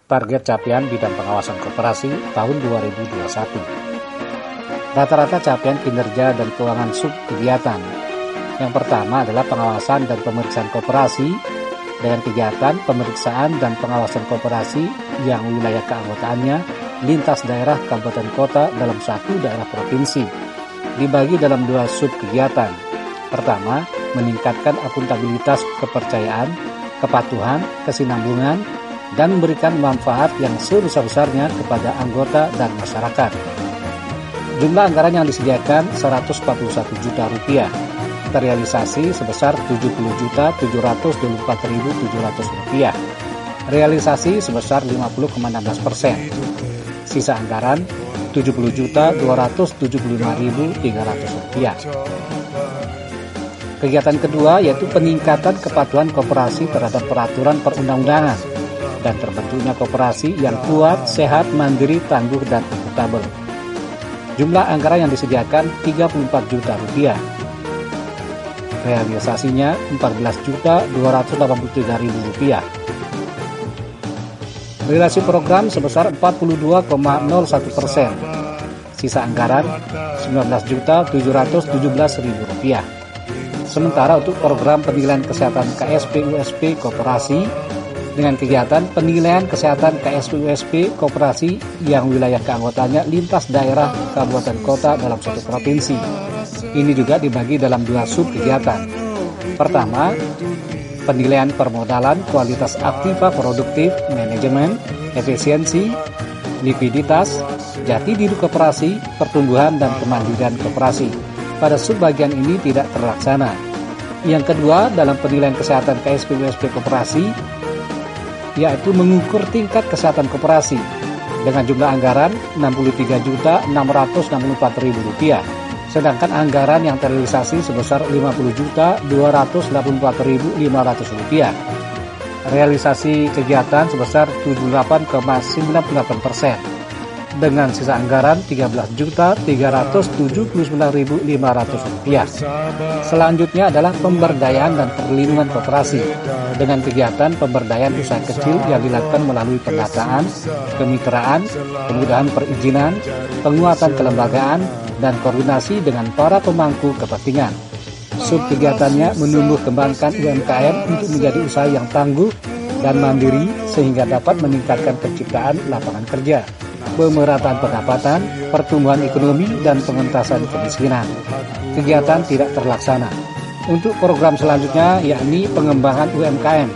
Target capaian bidang pengawasan koperasi tahun 2021. Rata-rata capaian kinerja dan keuangan sub kegiatan. Yang pertama adalah pengawasan dan pemeriksaan koperasi dengan kegiatan pemeriksaan dan pengawasan koperasi yang wilayah keanggotaannya lintas daerah kabupaten kota dalam satu daerah provinsi. Dibagi dalam dua sub kegiatan. Pertama, meningkatkan akuntabilitas kepercayaan, kepatuhan, kesinambungan, dan memberikan manfaat yang sebesar-besarnya kepada anggota dan masyarakat. Jumlah anggaran yang disediakan Rp141 juta, terrealisasi sebesar Rp70.724.700, realisasi sebesar 50,16%, sisa anggaran Rp70.275.300. Kegiatan kedua yaitu peningkatan kepatuhan koperasi terhadap peraturan perundang-undangan dan terbentuknya koperasi yang kuat, sehat, mandiri, tangguh, dan akuntabel. Jumlah anggaran yang disediakan Rp34 juta. Realisasinya Rp14.283.000. Realisasi program sebesar 42,01%. Sisa anggaran Rp19.717.000. Sementara untuk program penilaian kesehatan KSP-USP Koperasi dengan kegiatan penilaian kesehatan KSP-USP Koperasi yang wilayah keanggotaannya lintas daerah kabupaten kota dalam satu provinsi. Ini juga dibagi dalam dua sub kegiatan. Pertama, penilaian permodalan kualitas aktiva produktif, manajemen, efisiensi, likuiditas, jati diri koperasi, pertumbuhan dan kemandirian koperasi. Pada subbagian ini tidak terlaksana. Yang kedua, dalam penilaian kesehatan KSP-USP Koperasi yaitu mengukur tingkat kesehatan koperasi dengan jumlah anggaran Rp63.664.000, sedangkan anggaran yang terrealisasi sebesar Rp50.284.500. Realisasi kegiatan sebesar 78,98% dengan sisa anggaran Rp13.379.500. Selanjutnya adalah pemberdayaan dan perlindungan koperasi dengan kegiatan pemberdayaan usaha kecil yang dilakukan melalui pendataan, kemitraan, kemudahan perizinan, penguatan kelembagaan, dan koordinasi dengan para pemangku kepentingan. Sub kegiatannya menumbuh kembangkan UMKM untuk menjadi usaha yang tangguh dan mandiri sehingga dapat meningkatkan penciptaan lapangan kerja, pemerataan pendapatan, pertumbuhan ekonomi, dan pengentasan kemiskinan. Kegiatan tidak terlaksana. Untuk program selanjutnya yakni pengembangan UMKM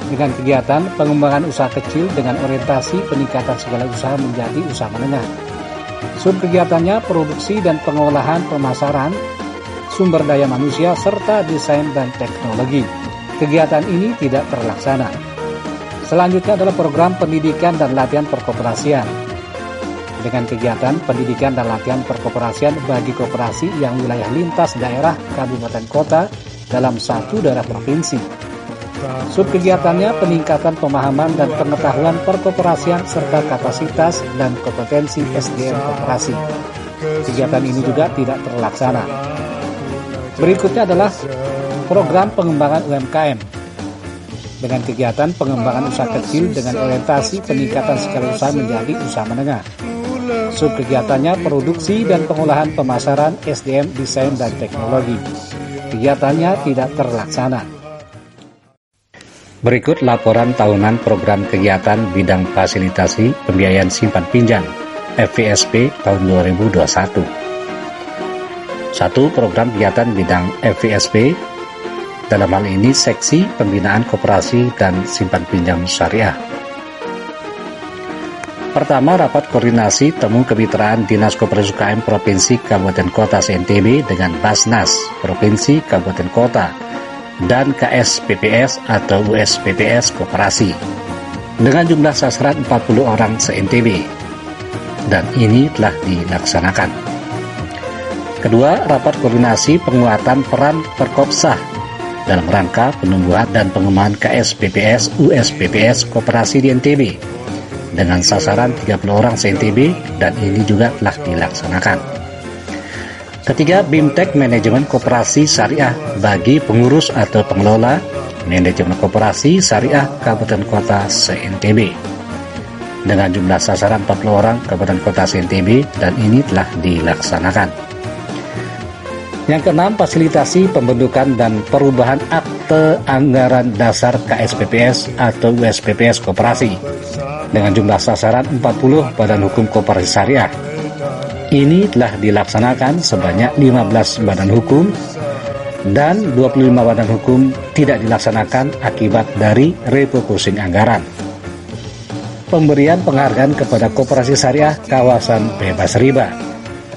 dengan kegiatan pengembangan usaha kecil dengan orientasi peningkatan segala usaha menjadi usaha menengah. Sub kegiatannya produksi dan pengolahan pemasaran, sumber daya manusia, serta desain dan teknologi. Kegiatan ini tidak terlaksana. Selanjutnya adalah program pendidikan dan latihan perkoperasian dengan kegiatan pendidikan dan latihan perkoperasian bagi koperasi yang wilayah lintas daerah kabupaten kota dalam satu daerah provinsi. Sub kegiatannya peningkatan pemahaman dan pengetahuan perkoperasian serta kapasitas dan kompetensi SDM koperasi. Kegiatan ini juga tidak terlaksana. Berikutnya adalah program pengembangan UMKM dengan kegiatan pengembangan usaha kecil dengan orientasi peningkatan skala usaha menjadi usaha menengah. Sub kegiatannya produksi dan pengolahan pemasaran, SDM, desain, dan teknologi. Kegiatannya tidak terlaksana. Berikut laporan tahunan program kegiatan bidang fasilitasi pembiayaan simpan pinjam FVSP tahun 2021. 1. Program kegiatan bidang FVSP, dalam hal ini seksi pembinaan koperasi dan simpan pinjam syariah. Pertama, rapat koordinasi temu kemitraan Dinas Koperasi UKM Provinsi Kabupaten Kota se-NTB dengan Basnas Provinsi Kabupaten Kota dan KSPPS atau USPPS Koperasi dengan jumlah sasaran 40 orang se-NTB, dan ini telah dilaksanakan. Kedua, rapat koordinasi penguatan peran Perkopsah dalam rangka penumbuhan dan pengembangan KSPPS USPPS Koperasi di NTB dengan sasaran 30 orang se-NTB, dan ini juga telah dilaksanakan. Ketiga, BIMTEK Manajemen Koperasi Syariah bagi pengurus atau pengelola manajemen koperasi syariah Kabupaten Kota se-NTB. dengan jumlah sasaran 40 orang kabupaten kota se-NTB, dan ini telah dilaksanakan. Yang keenam, fasilitasi pembentukan dan perubahan akte anggaran dasar KSPPS atau USPPS koperasi dengan jumlah sasaran 40 badan hukum koperasi syariah. Ini telah dilaksanakan sebanyak 15 badan hukum dan 25 badan hukum tidak dilaksanakan akibat dari refocusing anggaran. Pemberian penghargaan kepada koperasi syariah kawasan bebas riba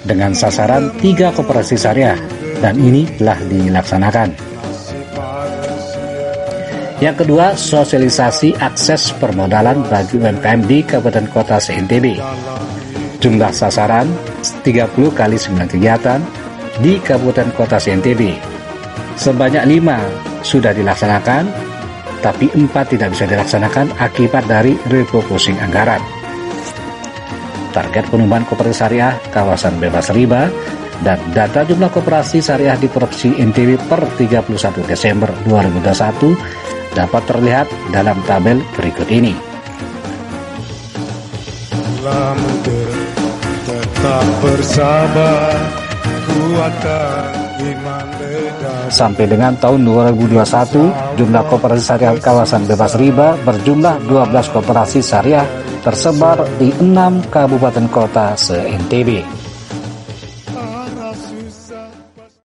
dengan sasaran 3 koperasi syariah, dan ini telah dilaksanakan. Yang kedua, sosialisasi akses permodalan bagi UMKM di Kabupaten Kota se-NTB. Jumlah sasaran 30 kali 9 kegiatan di Kabupaten Kota se-NTB. Sebanyak 5 sudah dilaksanakan, tapi 4 tidak bisa dilaksanakan akibat dari refocusing anggaran. Target penambahan koperasi syariah kawasan bebas riba dan data jumlah koperasi syariah di Provinsi NTB per 31 Desember 2021 dapat terlihat dalam tabel berikut ini. Sampai dengan tahun 2021, jumlah koperasi syariah kawasan bebas riba berjumlah 12 koperasi syariah tersebar di 6 kabupaten kota se-NTB.